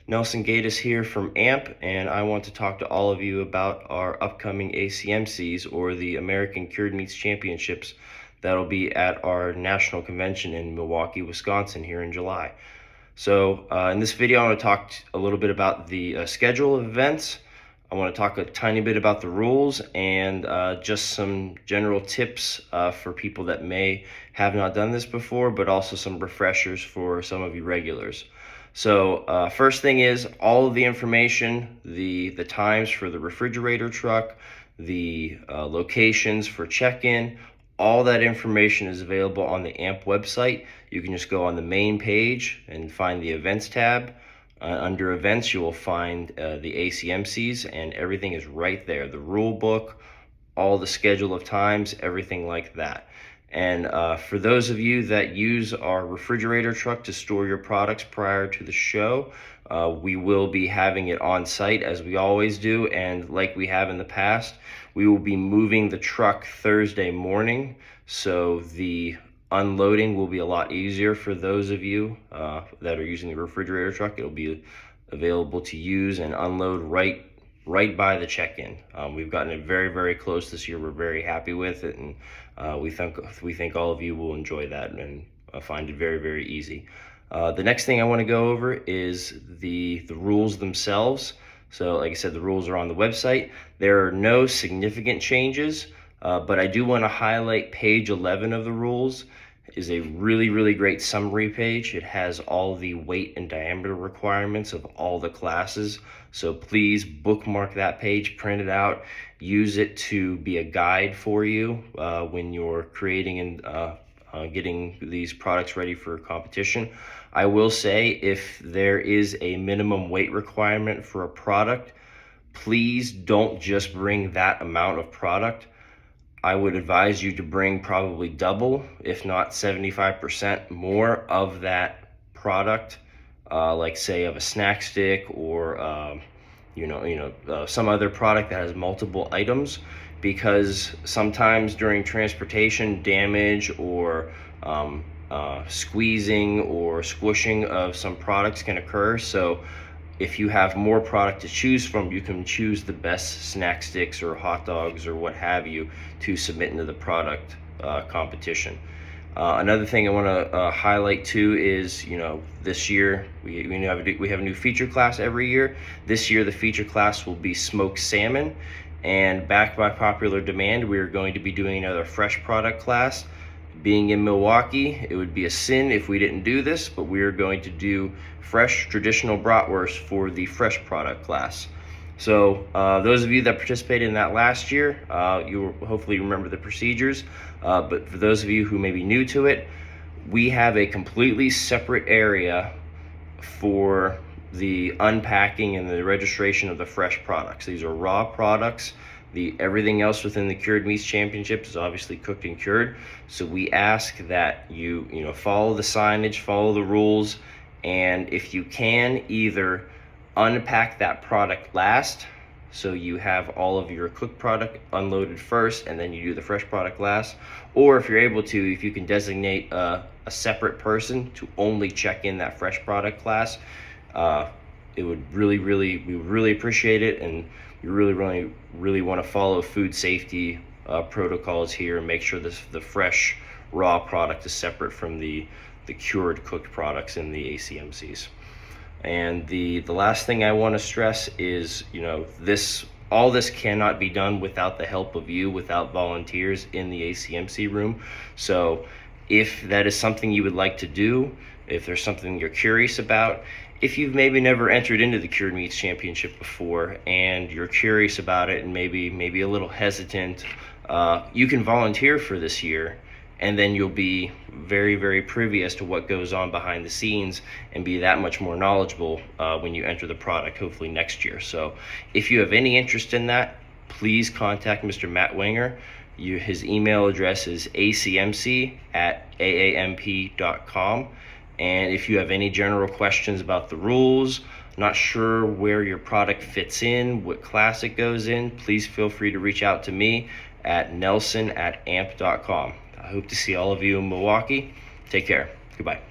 Nelson Gatus here from AMP, and I want to talk to all of you about our upcoming ACMCs, or the American Cured Meats Championships, that'll be at our national convention in Milwaukee, Wisconsin here in July. So in this video, I want to talk a little bit about the schedule of events. I want to talk a tiny bit about the rules and just some general tips for people that may have not done this before, but also some refreshers for some of you regulars. So first thing is, all of the information, the times for the refrigerator truck, the locations for check-in, all that information is available on the AMP website. You can just go on the main page and find the events tab. Under events, you will find the ACMCs, and everything is right there. The rule book, all the schedule of times, everything like that. And for those of you that use our refrigerator truck to store your products prior to the show, we will be having it on site as we always do, and like we have in the past, we will be moving the truck Thursday morning, so the unloading will be a lot easier for those of you that are using the refrigerator truck. It'll be available to use and unload right by the check-in. We've gotten it very close this year. We're very happy with it, and we think all of you will enjoy that and find it very easy. The next thing I want to go over is the rules themselves. So like I said, the rules are on the website. There are no significant changes, but I do want to highlight page 11 of the rules. Is a really great summary page. It has all the weight and diameter requirements of all the classes. So please bookmark that page, print it out, use it to be a guide for you when you're creating and getting these products ready for competition. I will say, if there is a minimum weight requirement for a product, please don't just bring that amount of product. I would advise you to bring probably double, if not 75% more of that product, like say of a snack stick or some other product that has multiple items, because sometimes during transportation, damage or squeezing or squishing of some products can occur. So if you have more product to choose from, you can choose the best snack sticks or hot dogs or what have you to submit into the product competition. Another thing I want to highlight too is, this year we have a new feature class every year. This year the feature class will be smoked salmon, and backed by popular demand, we are going to be doing another fresh product class. Being in Milwaukee, it would be a sin if we didn't do this, but we are going to do fresh traditional bratwurst for the fresh product class. So those of you that participated in that last year, you will hopefully remember the procedures, but for those of you who may be new to it, we have a completely separate area for the unpacking and the registration of the fresh products. These are raw products. Everything else within the Cured Meats Championship is obviously cooked and cured. So we ask that you follow the signage, follow the rules, and if you can, either unpack that product last, so you have all of your cooked product unloaded first and then you do the fresh product last, or if you're able to, if you can designate a separate person to only check in that fresh product class, it would we would really appreciate it, and we really want to follow food safety protocols here and make sure the fresh raw product is separate from the cured cooked products in the ACMCs. And the last thing I want to stress is, all this cannot be done without the help of you, without volunteers in the ACMC room. So if that is something you would like to do, if there's something you're curious about, if you've maybe never entered into the Cured Meats Championship before and you're curious about it and maybe a little hesitant, you can volunteer for this year, and then you'll be very privy as to what goes on behind the scenes and be that much more knowledgeable when you enter the product, hopefully next year. So if you have any interest in that, please contact Mr. Matt Wenger. His email address is acmc@aamp.com. And if you have any general questions about the rules, not sure where your product fits in, what class it goes in, please feel free to reach out to me at nelson@amp.com. I hope to see all of you in Milwaukee. Take care. Goodbye.